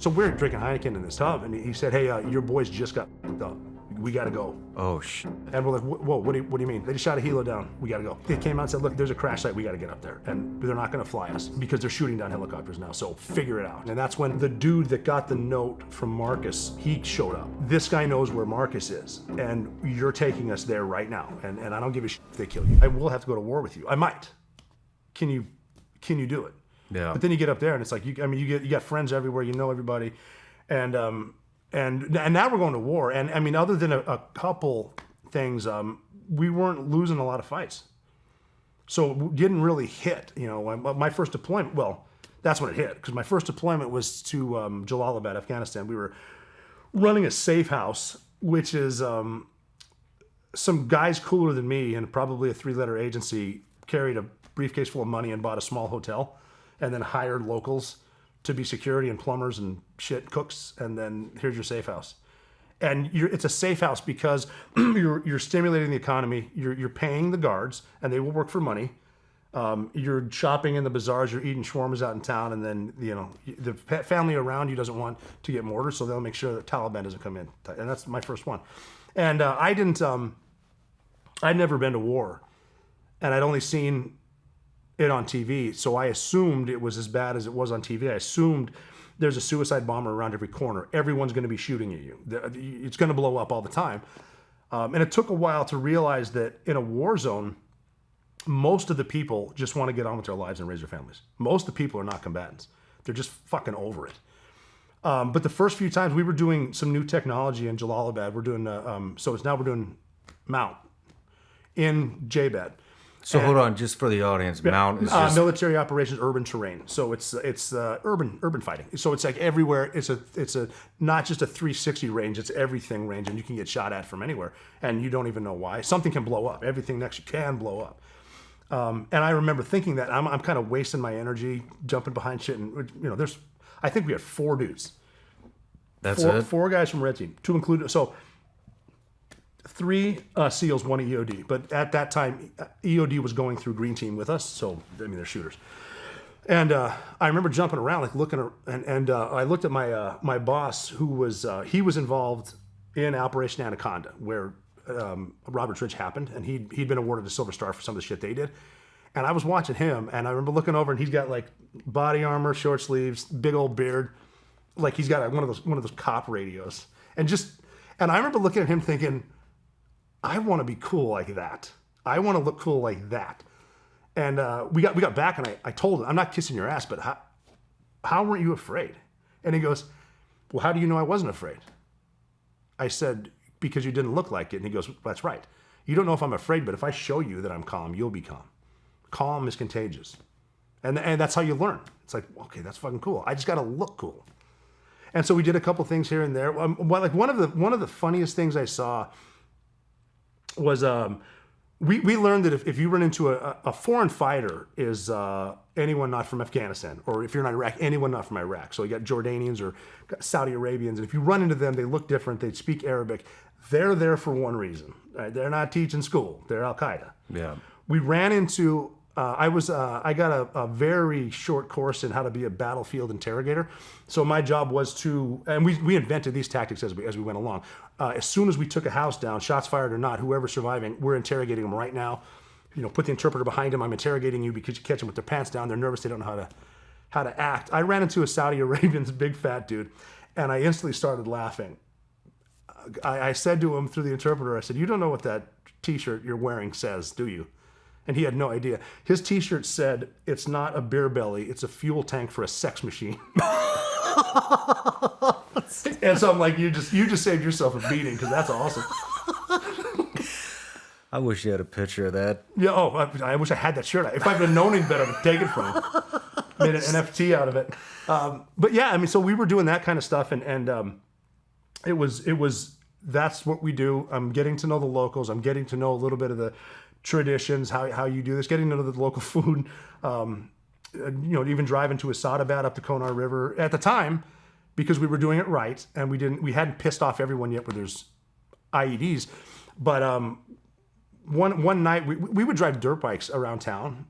So we're drinking Heineken in this tub, and he said, hey, your boys just got f***ed up. We got to go. Oh, shit. And we're like, whoa, what do you mean? They just shot a helo down. We got to go. They came out and said, look, there's a crash site. We got to get up there. And they're not going to fly us because they're shooting down helicopters now. So figure it out. And that's when the dude that got the note from Marcus, he showed up. This guy knows where Marcus is. And you're taking us there right now. And I don't give a shit if they kill you. I will have to go to war with you. I might. Can you do it? Yeah. But then you get up there and it's like, you got friends everywhere. You know everybody. And now we're going to war. And I mean, other than a couple things, we weren't losing a lot of fights. So it didn't really hit, my first deployment, well, that's when it hit, because my first deployment was to Jalalabad, Afghanistan. We were running a safe house, which is some guys cooler than me and probably a 3-letter agency carried a briefcase full of money and bought a small hotel and then hired locals to be security and plumbers and shit, cooks, and then here's your safe house. And it's a safe house because you're stimulating the economy. You're paying the guards, and they will work for money. You're shopping in the bazaars. You're eating shawarmas out in town, and then the family around you doesn't want to get mortared, so they'll make sure that Taliban doesn't come in. And that's my first one. And I'd never been to war, and I'd only seen it on TV, so I assumed it was as bad as it was on TV. I assumed there's a suicide bomber around every corner. Everyone's going to be shooting at you. It's going to blow up all the time. And it took a while to realize that in a war zone, most of the people just want to get on with their lives and raise their families. Most of the people are not combatants. They're just fucking over it. But the first few times we were doing some new technology in Jalalabad. We're doing, we're doing Mount in JBED. So hold on, just for the audience, Mount is just... military operations, urban terrain. So it's urban fighting. So it's like everywhere. It's a not just a 360 range. It's everything range, and you can get shot at from anywhere, and you don't even know why. Something can blow up. Everything next to you can blow up. And I remember thinking that I'm kind of wasting my energy jumping behind shit, and I think we had 4 dudes. That's it. 4 guys from Red Team, 2 included. So 3 SEALs, 1 EOD. But at that time, EOD was going through Green Team with us. So, they're shooters. And I remember jumping around, like looking, and I looked at my boss, who was, he was involved in Operation Anaconda, where Roberts Ridge happened. And he'd been awarded a Silver Star for some of the shit they did. And I was watching him, and I remember looking over, and he's got like body armor, short sleeves, big old beard. Like he's got one of those cop radios. And I remember looking at him thinking, I want to be cool like that. I want to look cool like that. And we got back, and I told him, I'm not kissing your ass, but how weren't you afraid? And he goes, well, how do you know I wasn't afraid? I said, because you didn't look like it. And he goes, that's right. You don't know if I'm afraid, but if I show you that I'm calm, you'll be calm. Calm is contagious. And that's how you learn. It's like, okay, that's fucking cool. I just got to look cool. And so we did a couple things here and there. Like one of the funniest things I saw was we learned that if you run into a foreign fighter is anyone not from Afghanistan, or if you're not Iraq, anyone not from Iraq. So you got Jordanians or Saudi Arabians, and if you run into them, they look different, they speak Arabic. They're there for one reason. Right? They're not teaching school. They're Al-Qaeda. Yeah. We ran into... I got a very short course in how to be a battlefield interrogator. So my job was to, and we invented these tactics as we went along. As soon as we took a house down, shots fired or not, whoever's surviving, we're interrogating them right now. Put the interpreter behind them. I'm interrogating you because you catch them with their pants down. They're nervous. They don't know how to act. I ran into a Saudi Arabian's big fat dude, and I instantly started laughing. I said to him through the interpreter, I said, "You don't know what that T-shirt you're wearing says, do you?" And he had no idea. His T-shirt said, "It's not a beer belly, it's a fuel tank for a sex machine." And so I'm like, you just saved yourself a beating, because that's awesome. I wish you had a picture of that. Yeah. Oh, I wish I had that shirt. If I'd have known any better, I'd take it from him. Made an NFT out of it. But yeah, I mean, so we were doing that kind of stuff, and it was that's what we do. I'm getting to know the locals. I'm getting to know a little bit of the traditions, how you do this, getting into the local food, even driving to Asadabad up the Konar River at the time, because we were doing it right, and we hadn't pissed off everyone yet where there's IEDs. But one night we would drive dirt bikes around town,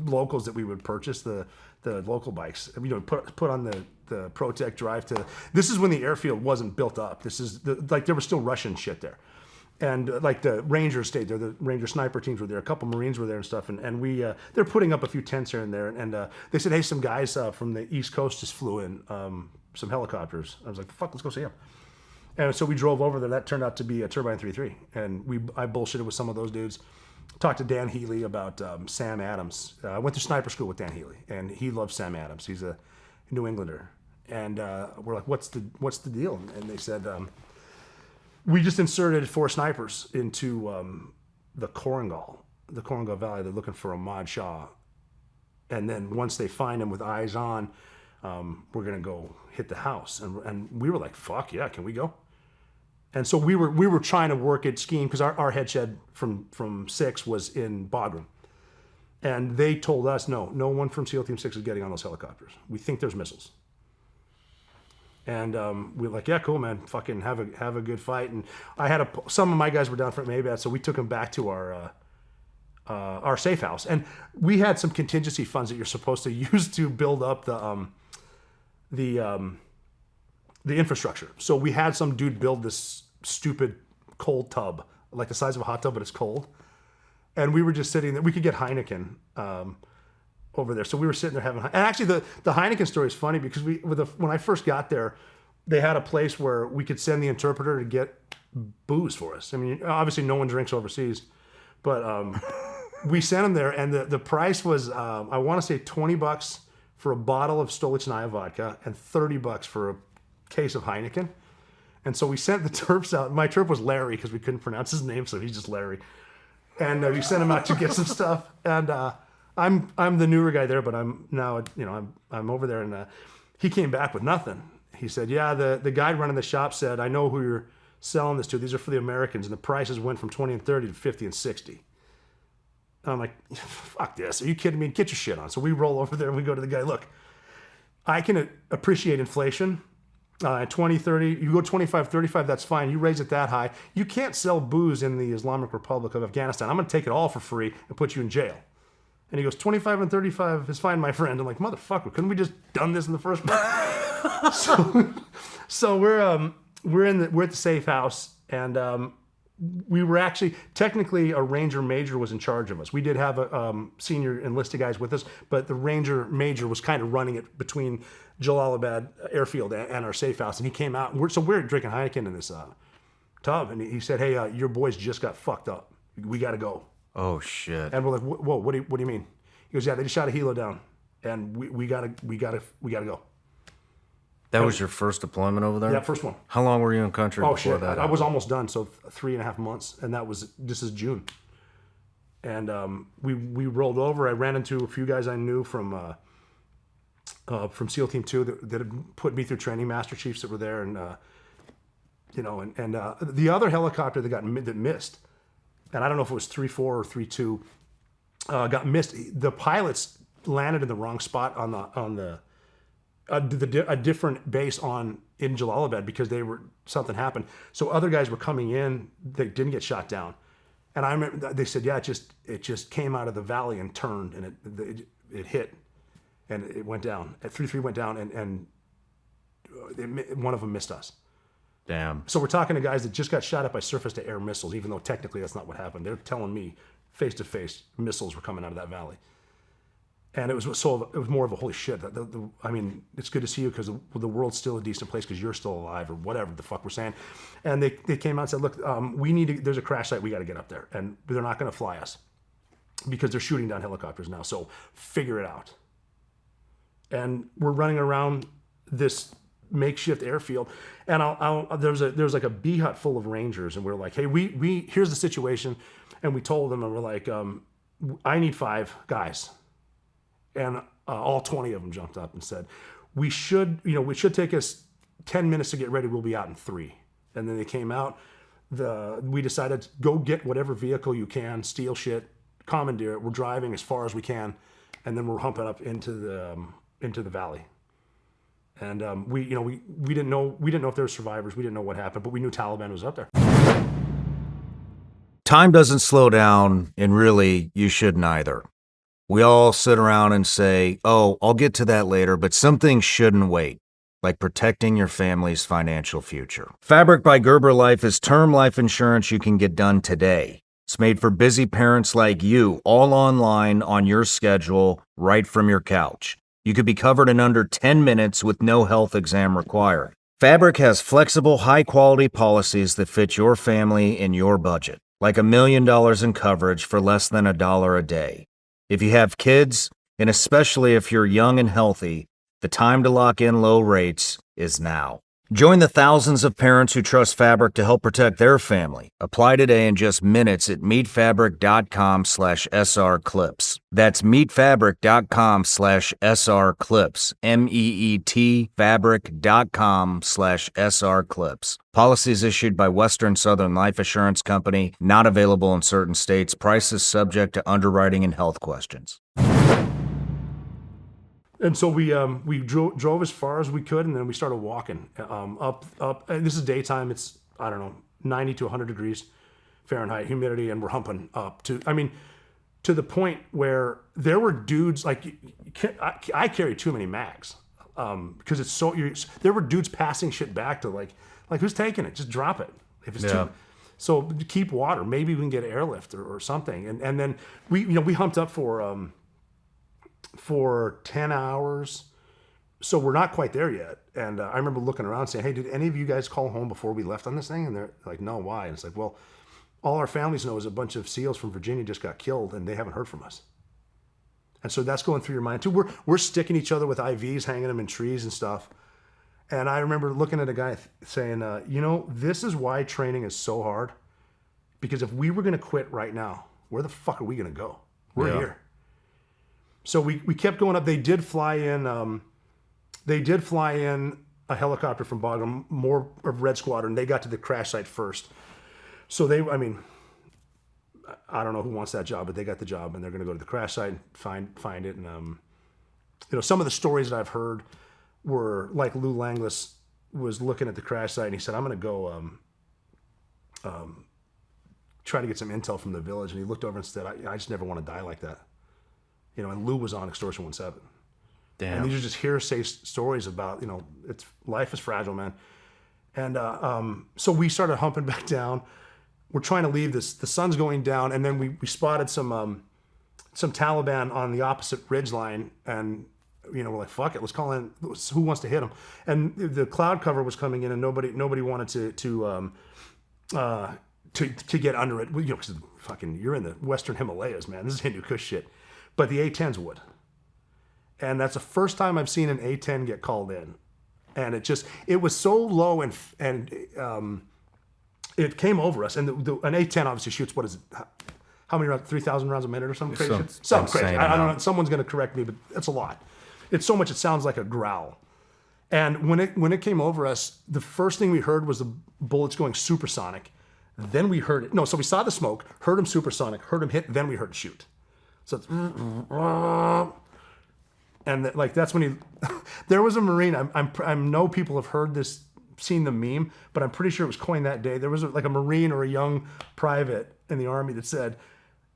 locals that we would purchase the local bikes, put on the Protec drive to. This is when the airfield wasn't built up. This is like there was still Russian shit there, and like the Rangers stayed there. The Ranger sniper teams were there. A couple Marines were there and stuff. And we they're putting up a few tents here and there. And they said, hey, some guys from the East Coast just flew in, some helicopters. I was like, fuck, let's go see them. And so we drove over there. That turned out to be a Turbine 33, and I bullshitted with some of those dudes. Talked to Dan Healy about Sam Adams. I went to sniper school with Dan Healy, and he loves Sam Adams. He's a New Englander, and we're like, "What's the deal?" And they said, "We just inserted 4 snipers into the Korengal Valley. They're looking for Ahmad Shah, and then once they find him with eyes on, we're gonna go hit the house." And we were like, "Fuck yeah, can we go?" And so we were trying to work at skiing because our head shed from 6 was in Bagram. And they told us, no one from SEAL Team 6 is getting on those helicopters. We think there's missiles. And we were like, yeah, cool, man. Fucking have a good fight. And some of my guys were down for Maybach, so we took them back to our safe house. And we had some contingency funds that you're supposed to use to build up the infrastructure. So we had some dude build this stupid cold tub, like the size of a hot tub, but it's cold. And we were just sitting there. We could get Heineken over there. So we were sitting there having. And actually, the Heineken story is funny because when I first got there, they had a place where we could send the interpreter to get booze for us. I mean, obviously, no one drinks overseas, but we sent them there, and the price was I want to say $20 for a bottle of Stolichnaya vodka and $30 for a case of Heineken. And so we sent the Terps out. My Terp was Larry because we couldn't pronounce his name, so he's just Larry. And we sent him out to get some stuff. And I'm the newer guy there, but I'm now, I'm over there. And he came back with nothing. He said, yeah, the guy running the shop said, I know who you're selling this to. These are for the Americans. And the prices went from 20 and 30 to 50 and 60. And I'm like, fuck this. Are you kidding me? Get your shit on. So we roll over there and we go to the guy. Look, I can appreciate inflation. 20, 30, you go 25, 35, that's fine. You raise it that high. You can't sell booze in the Islamic Republic of Afghanistan. I'm going to take it all for free and put you in jail. And he goes, 25 and 35 is fine, my friend. I'm like, motherfucker, couldn't we just done this in the first place? so we're at the safe house, and we were actually, technically a Ranger Major was in charge of us. We did have a senior enlisted guys with us, but the Ranger Major was kind of running it between Jalalabad airfield and our safe house. And he came out, and we're drinking Heineken in this tub, and he said, hey, your boys just got fucked up. We got to go. Oh, shit. And we're like, whoa, what do you mean? He goes, yeah, they just shot a helo down, and we gotta go. That was your first deployment over there? Yeah, first one. How long were you in country before shit. that? I was almost done, so 3.5 months, and this is June. And we rolled over. I ran into a few guys I knew from SEAL Team 2 that had put me through training, Master Chiefs that were there, and the other helicopter that missed, and I don't know if it was 3-4 or 3-2, got missed. The pilots landed in the wrong spot on a different base in Jalalabad because something happened. So other guys were coming in, they didn't get shot down, and I remember they said, yeah, it just came out of the valley and turned, and it hit, and it went down. At 3-3 went down, and one of them missed us. Damn. So we're talking to guys that just got shot at by surface-to-air missiles, even though technically that's not what happened. They're telling me face-to-face missiles were coming out of that valley. And it was more of a holy shit. I mean, it's good to see you because the world's still a decent place because you're still alive or whatever the fuck we're saying. And they came out and said, look, there's a crash site, we got to get up there. And they're not going to fly us because they're shooting down helicopters now. So figure it out. And we're running around this makeshift airfield, and there's like a bee hut full of Rangers, and we're like, hey, we here's the situation, and we told them, and we're like, I need 5 guys, and all 20 of them jumped up and said, we should take us 10 minutes to get ready. We'll be out in 3. And then they came out. We decided to go get whatever vehicle you can, steal shit, commandeer it. We're driving as far as we can, and then we're humping up into the valley. And we didn't know if there were survivors. We didn't know what happened, but we knew Taliban was up there. Time doesn't slow down, and really, you shouldn't either. We all sit around and say, oh, I'll get to that later, but some things shouldn't wait. like protecting your family's financial future. Fabric by Gerber Life is term life insurance you can get done today. It's made for busy parents like you, all online on your schedule, right from your couch. You could be covered in under 10 minutes with no health exam required. Fabric has flexible, high-quality policies that fit your family and your budget, like $1 million in coverage for less than $1 a day. If you have kids, and especially if you're young and healthy, the time to lock in low rates is now. Join the thousands of parents who trust Fabric to help protect their family. Apply today in just minutes at meetfabric.com/srclips. That's meetfabric.com/srclips. MEET fabric.com/srclips. Policies issued by Western Southern Life Assurance Company, not available in certain states. Prices subject to underwriting and health questions. And so we drove as far as we could, and then we started walking up. And this is daytime. It's, I don't know, 90 to 100 degrees Fahrenheit humidity, and we're humping up to the point where there were dudes like I carry too many mags because it's so. There were dudes passing shit back to like who's taking it? Just drop it if it's too. So keep water. Maybe we can get airlift or something. And then we humped up for 10 hours. So we're not quite there yet. And I remember looking around saying, hey, did any of you guys call home before we left on this thing? And they're like, no, why? And it's like, well, all our families know is a bunch of SEALs from Virginia just got killed and they haven't heard from us. And so that's going through your mind too. We're sticking each other with IVs, hanging them in trees and stuff. And I remember looking at a guy saying, this is why training is so hard. Because if we were going to quit right now, where the fuck are we going to go? We're here. So we kept going up. They did fly in a helicopter from Bagram, more of Red Squadron. They got to the crash site first. So I don't know who wants that job, but they got the job, and they're going to go to the crash site and find it. And some of the stories that I've heard were like Lou Langlis was looking at the crash site, and he said, "I'm going to go try to get some intel from the village." And he looked over and said, "I just never want to die like that." And Lou was on Extortion 17. Damn. And these are just hearsay stories about, life is fragile, man. And so we started humping back down. We're trying to leave this. The sun's going down, and then we spotted some Taliban on the opposite ridge line, and we're like, fuck it, let's call in. Who wants to hit them? And the cloud cover was coming in, and nobody wanted to get under it. Because you're in the Western Himalayas, man. This is Hindu Kush shit. But the A-10s would. And that's the first time I've seen an A-10 get called in. And it was so low and it came over us. And an A-10 obviously shoots, what is it? How many rounds? 3,000 rounds a minute or something crazy? Something crazy. I don't know. Someone's going to correct me, but that's a lot. It's so much it sounds like a growl. And when it came over us, the first thing we heard was the bullets going supersonic. Then we heard it. No, so we saw the smoke, heard him supersonic, heard him hit, then we heard it shoot. So it's, and that's when he. There was a Marine. I know people have heard this, seen the meme, but I'm pretty sure it was coined that day. There was a Marine or a young private in the Army that said,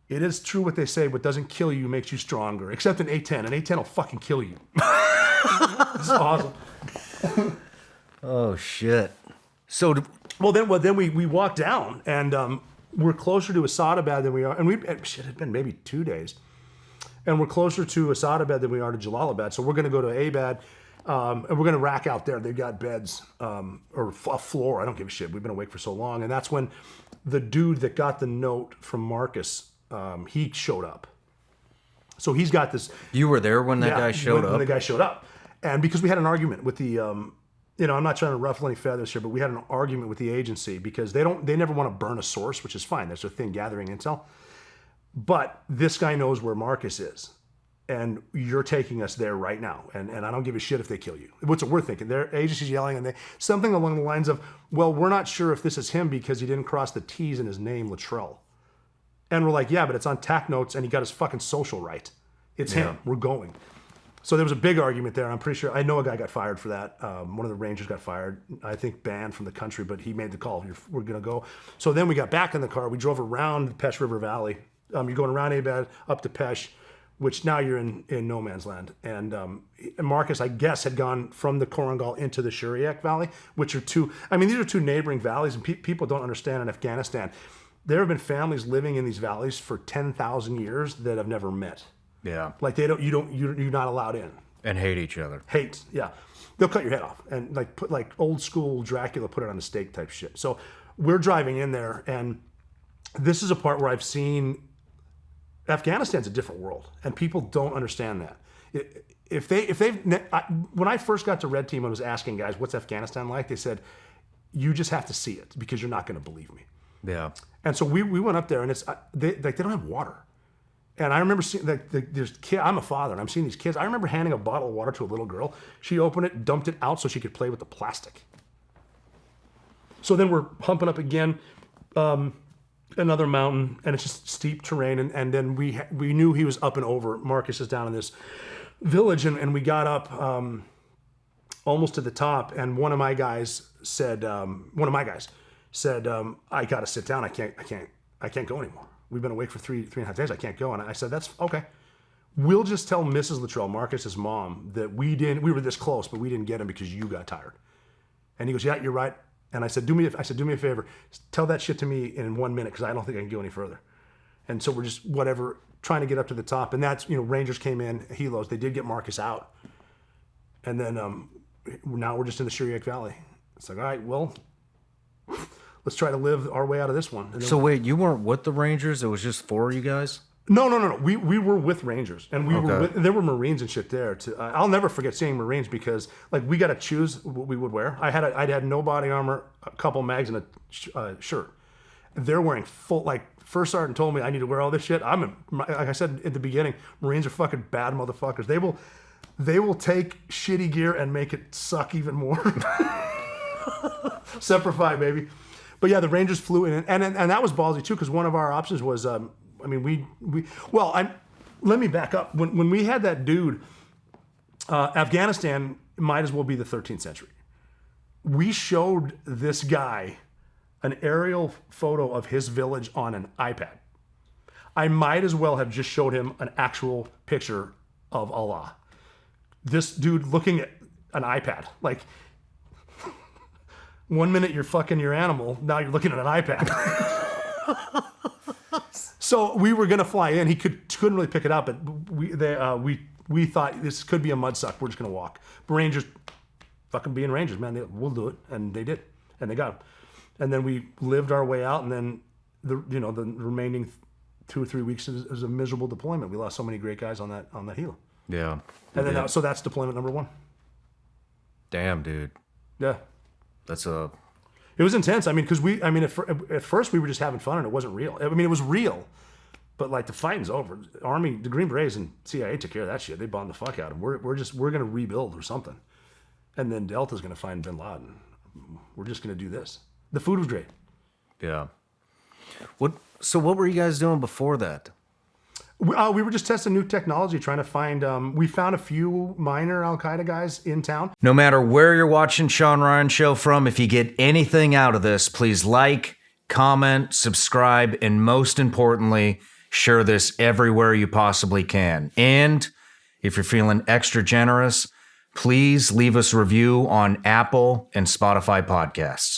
"It is true what they say, what doesn't kill you makes you stronger." Except an A-10. An A-10 will fucking kill you. It's awesome. Oh shit. So then we walked down, and we're closer to Asadabad than we are, and it had been maybe 2 days, and we're closer to Asadabad than we are to Jalalabad. So we're going to go to Abad, and we're going to rack out there. They've got beds or a floor. I don't give a shit. We've been awake for so long, and that's when the dude that got the note from Marcus, he showed up. So he's got this. You were there when that guy showed up? When the guy showed up, and because we had an argument with the. I'm not trying to ruffle any feathers here, but we had an argument with the agency because they never want to burn a source, which is fine. That's their thing, gathering intel. But this guy knows where Marcus is, and you're taking us there right now. And I don't give a shit if they kill you. What's it worth thinking? Their agency's yelling, and something along the lines of, well, we're not sure if this is him because he didn't cross the T's in his name, Latrell. And we're like, yeah, but it's on TAC notes, and he got his fucking social right. It's him. We're going. So there was a big argument there. I'm pretty sure, I know a guy got fired for that. One of the Rangers got fired, I think banned from the country, but he made the call. We're going to go. So then we got back in the car. We drove around the Pesh River Valley. You're going around Abad, up to Pesh. which now you're in no man's land. And Marcus, I guess, had gone from the Korangal into the Shuriak Valley, which are these are two neighboring valleys, and people don't understand in Afghanistan. There have been families living in these valleys for 10,000 years that have never met. Yeah. Like you're not allowed in. And hate each other. Hate, yeah. They'll cut your head off and put old school Dracula, put it on a stake type shit. So we're driving in there, and this is a part where I've seen Afghanistan's a different world, and people don't understand that. When I first got to Red Team, I was asking guys, "What's Afghanistan like?" They said, "You just have to see it because you're not going to believe me." Yeah. And so we went up there, and they don't have water. And I remember seeing there's kid. I'm a father, and I'm seeing these kids. I remember handing a bottle of water to a little girl. She opened it, dumped it out so she could play with the plastic. So then we're humping up again, another mountain, and it's just steep terrain. And then we knew he was up and over. Marcus is down in this village, and we got up almost to the top. And one of my guys said, "I got to sit down. I can't go anymore. We've been awake for three and a half days. I can't go." And I said, "That's okay. We'll just tell Mrs. Latrell, Marcus's mom, that we were this close, but we didn't get him because you got tired." And he goes, "Yeah, you're right." And I said, "Do me a favor. Tell that shit to me in 1 minute because I don't think I can go any further." And so we're just trying to get up to the top. And that's, Rangers came in, helos. They did get Marcus out. And then now we're just in the Shuriak Valley. It's like, all right, well, let's try to live our way out of this one. So wait, you weren't with the Rangers? It was just 4 of you guys? No. We were with Rangers, and there were Marines and shit there. I'll never forget seeing Marines because we got to choose what we would wear. I had no body armor, a couple mags, and a shirt. They're wearing full. First sergeant told me I need to wear all this shit. Like I said at the beginning, Marines are fucking bad motherfuckers. They will take shitty gear and make it suck even more. Semper Fi, baby. But yeah, the Rangers flew in, and that was ballsy too, because one of our options was, let me back up. When we had that dude, Afghanistan might as well be the 13th century. We showed this guy an aerial photo of his village on an iPad. I might as well have just showed him an actual picture of Allah. This dude looking at an iPad, 1 minute you're fucking your animal, now you're looking at an iPad. So we were gonna fly in. He couldn't really pick it up, but we thought this could be a mud suck. We're just gonna walk. But Rangers, fucking being Rangers, man, we'll do it, and they did, and they got him. And then we lived our way out, and then the remaining 2 or 3 weeks is a miserable deployment. We lost so many great guys on that helo. Yeah. And then so that's deployment number 1. Damn, dude. Yeah. It was intense. Because at first we were just having fun and it wasn't real. It was real, but the fighting's over. Army, the Green Berets and CIA took care of that shit. They bombed the fuck out of them. We're gonna rebuild or something, and then Delta's gonna find Bin Laden. We're just gonna do this. The food was great. Yeah. So what were you guys doing before that? We were just testing new technology, trying to find. We found a few minor Al Qaeda guys in town. No matter where you're watching Shawn Ryan Show from, if you get anything out of this, please like, comment, subscribe, and most importantly, share this everywhere you possibly can. And if you're feeling extra generous, please leave us a review on Apple and Spotify podcasts.